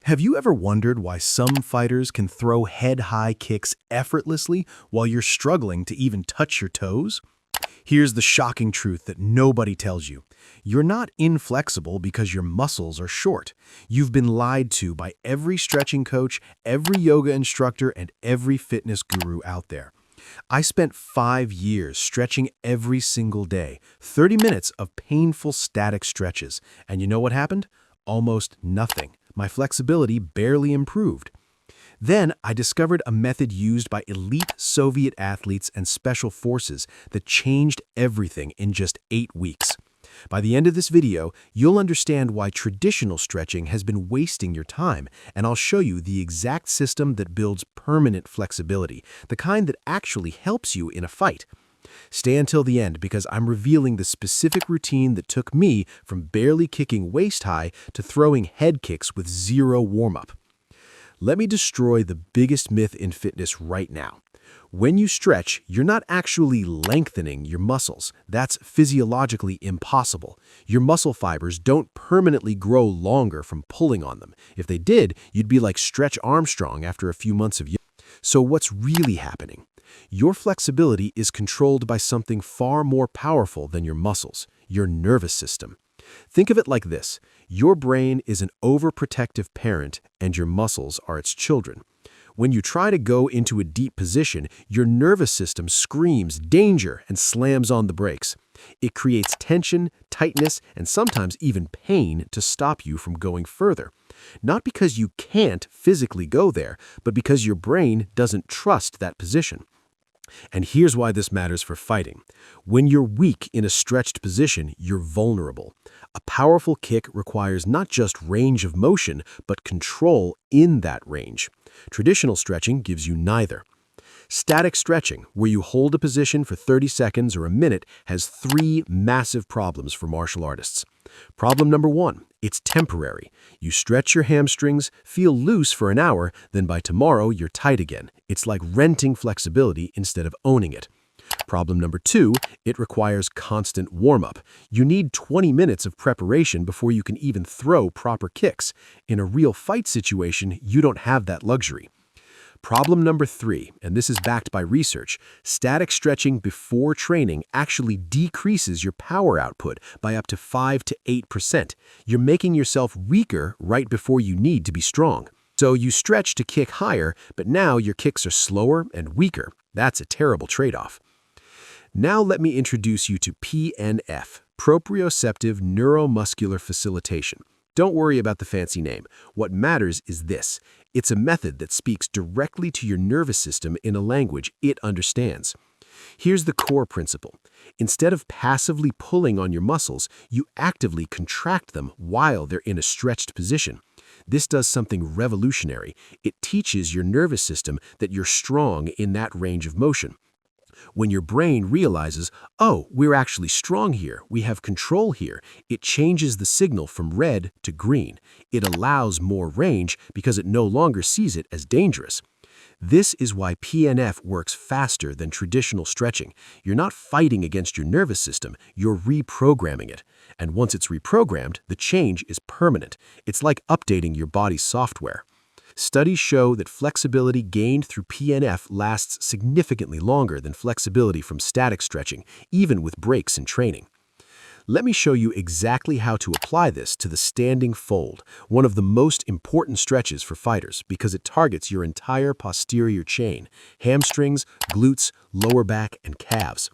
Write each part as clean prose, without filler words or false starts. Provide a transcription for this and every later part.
Have you ever wondered why some fighters can throw head-high kicks effortlessly while you're struggling to even touch your toes? Here's the shocking truth that nobody tells you. You're not inflexible because your muscles are short. You've been lied to by every stretching coach, every yoga instructor, and every fitness guru out there. I spent 5 years stretching every single day, 30 minutes of painful static stretches. And you know what happened? Almost nothing. My flexibility barely improved. Then I discovered a method used by elite Soviet athletes and special forces that changed everything in just 8 weeks. By the end of this video, you'll understand why traditional stretching has been wasting your time, and I'll show you the exact system that builds permanent flexibility, the kind that actually helps you in a fight. Stay until the end because I'm revealing the specific routine that took me from barely kicking waist-high to throwing head kicks with zero warm-up. Let me destroy the biggest myth in fitness right now. When you stretch, you're not actually lengthening your muscles. That's physiologically impossible. Your muscle fibers don't permanently grow longer from pulling on them. If they did, you'd be like Stretch Armstrong after a few months of yoga. So what's really happening? Your flexibility is controlled by something far more powerful than your muscles, your nervous system. Think of it like this. Your brain is an overprotective parent and your muscles are its children. When you try to go into a deep position, your nervous system screams danger and slams on the brakes. It creates tension, tightness, and sometimes even pain to stop you from going further. Not because you can't physically go there, but because your brain doesn't trust that position. And here's why this matters for fighting. When you're weak in a stretched position, you're vulnerable. A powerful kick requires not just range of motion, but control in that range. Traditional stretching gives you neither. Static stretching, where you hold a position for 30 seconds or a minute, has 3 massive problems for martial artists. Problem number 1, it's temporary. You stretch your hamstrings, feel loose for an hour, then by tomorrow you're tight again. It's like renting flexibility instead of owning it. Problem number 2, it requires constant warm-up. You need 20 minutes of preparation before you can even throw proper kicks. In a real fight situation, you don't have that luxury. Problem number 3, and this is backed by research, static stretching before training actually decreases your power output by up to 5 to 8%. You're making yourself weaker right before you need to be strong. So you stretch to kick higher, but now your kicks are slower and weaker. That's a terrible trade-off. Now let me introduce you to PNF, Proprioceptive Neuromuscular Facilitation. Don't worry about the fancy name. What matters is this. It's a method that speaks directly to your nervous system in a language it understands. Here's the core principle. Instead of passively pulling on your muscles, you actively contract them while they're in a stretched position. This does something revolutionary. It teaches your nervous system that you're strong in that range of motion. When your brain realizes, oh, we're actually strong here, we have control here, it changes the signal from red to green. It allows more range because it no longer sees it as dangerous. This is why PNF works faster than traditional stretching. You're not fighting against your nervous system, you're reprogramming it. And once it's reprogrammed, the change is permanent. It's like updating your body's software. Studies show that flexibility gained through PNF lasts significantly longer than flexibility from static stretching, even with breaks in training. Let me show you exactly how to apply this to the standing fold, one of the most important stretches for fighters because it targets your entire posterior chain, hamstrings, glutes, lower back, and calves.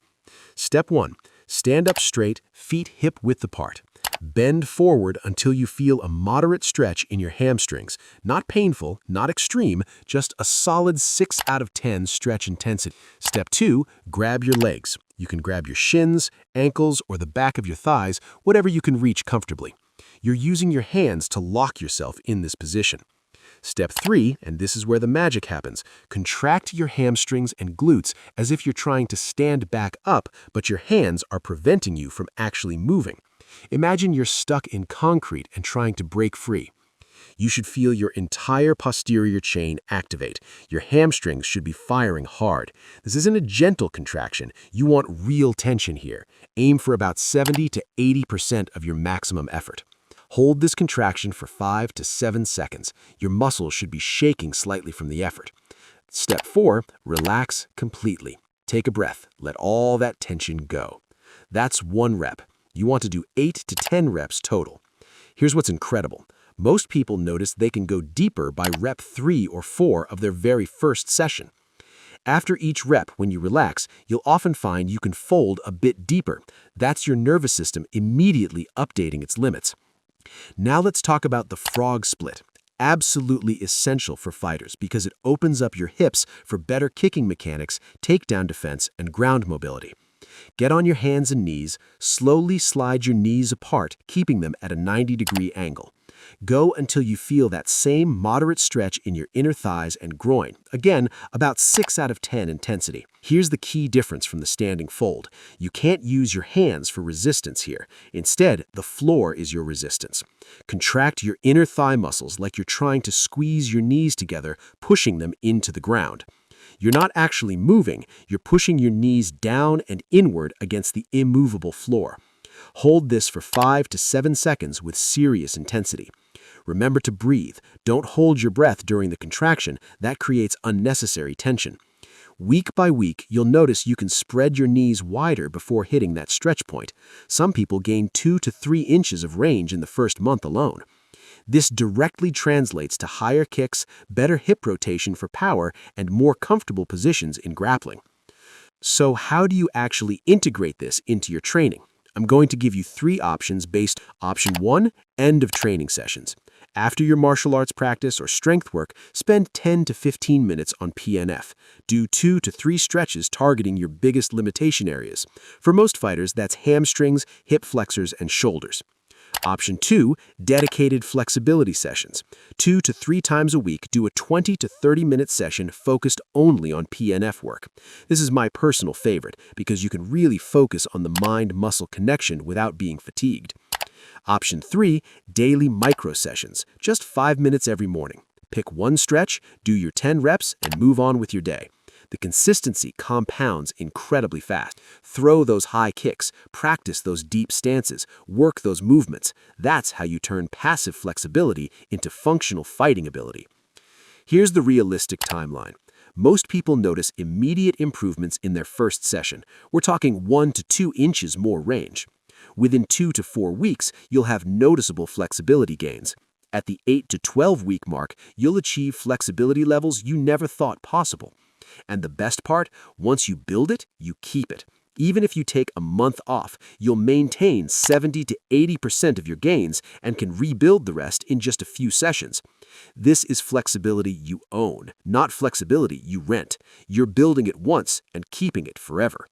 Step 1. Stand up straight, feet hip-width apart. Bend forward until you feel a moderate stretch in your hamstrings. Not painful, not extreme, just a solid 6 out of 10 stretch intensity. Step 2, grab your legs. You can grab your shins, ankles, or the back of your thighs, whatever you can reach comfortably. You're using your hands to lock yourself in this position. Step 3, and this is where the magic happens, contract your hamstrings and glutes as if you're trying to stand back up, but your hands are preventing you from actually moving. Imagine you're stuck in concrete and trying to break free. You should feel your entire posterior chain activate. Your hamstrings should be firing hard. This isn't a gentle contraction. You want real tension here. Aim for about 70 to 80% of your maximum effort. Hold this contraction for 5 to 7 seconds. Your muscles should be shaking slightly from the effort. Step 4, relax completely. Take a breath. Let all that tension go. That's 1 rep. You want to do 8 to 10 reps total. Here's what's incredible. Most people notice they can go deeper by rep 3 or 4 of their very first session. After each rep, when you relax, you'll often find you can fold a bit deeper. That's your nervous system immediately updating its limits. Now let's talk about the frog split. Absolutely essential for fighters because it opens up your hips for better kicking mechanics, takedown defense, and ground mobility. Get on your hands and knees, slowly slide your knees apart, keeping them at a 90-degree angle. Go until you feel that same moderate stretch in your inner thighs and groin. Again, about 6 out of 10 intensity. Here's the key difference from the standing fold. You can't use your hands for resistance here. Instead, the floor is your resistance. Contract your inner thigh muscles like you're trying to squeeze your knees together, pushing them into the ground. You're not actually moving, you're pushing your knees down and inward against the immovable floor. Hold this for 5 to 7 seconds with serious intensity. Remember to breathe. Don't hold your breath during the contraction. That creates unnecessary tension. Week by week, you'll notice you can spread your knees wider before hitting that stretch point. Some people gain 2 to 3 inches of range in the first month alone. This directly translates to higher kicks, better hip rotation for power, and more comfortable positions in grappling. So how do you actually integrate this into your training? I'm going to give you 3 options based on option 1, end of training sessions. After your martial arts practice or strength work, spend 10 to 15 minutes on PNF. Do 2 to 3 stretches targeting your biggest limitation areas. For most fighters, that's hamstrings, hip flexors, and shoulders. Option 2, dedicated flexibility sessions. 2 to 3 times a week, do a 20 to 30-minute session focused only on PNF work. This is my personal favorite because you can really focus on the mind-muscle connection without being fatigued. Option 3, daily micro sessions. Just 5 minutes every morning. Pick one stretch, do your 10 reps, and move on with your day. The consistency compounds incredibly fast. Throw those high kicks, practice those deep stances, work those movements. That's how you turn passive flexibility into functional fighting ability. Here's the realistic timeline. Most people notice immediate improvements in their first session. We're talking 1 to 2 inches more range. Within 2 to 4 weeks, you'll have noticeable flexibility gains. At the 8 to 12-week mark, you'll achieve flexibility levels you never thought possible. And the best part, once you build it, you keep it. Even if you take a month off, you'll maintain 70 to 80% of your gains and can rebuild the rest in just a few sessions. This is flexibility you own, not flexibility you rent. You're building it once and keeping it forever.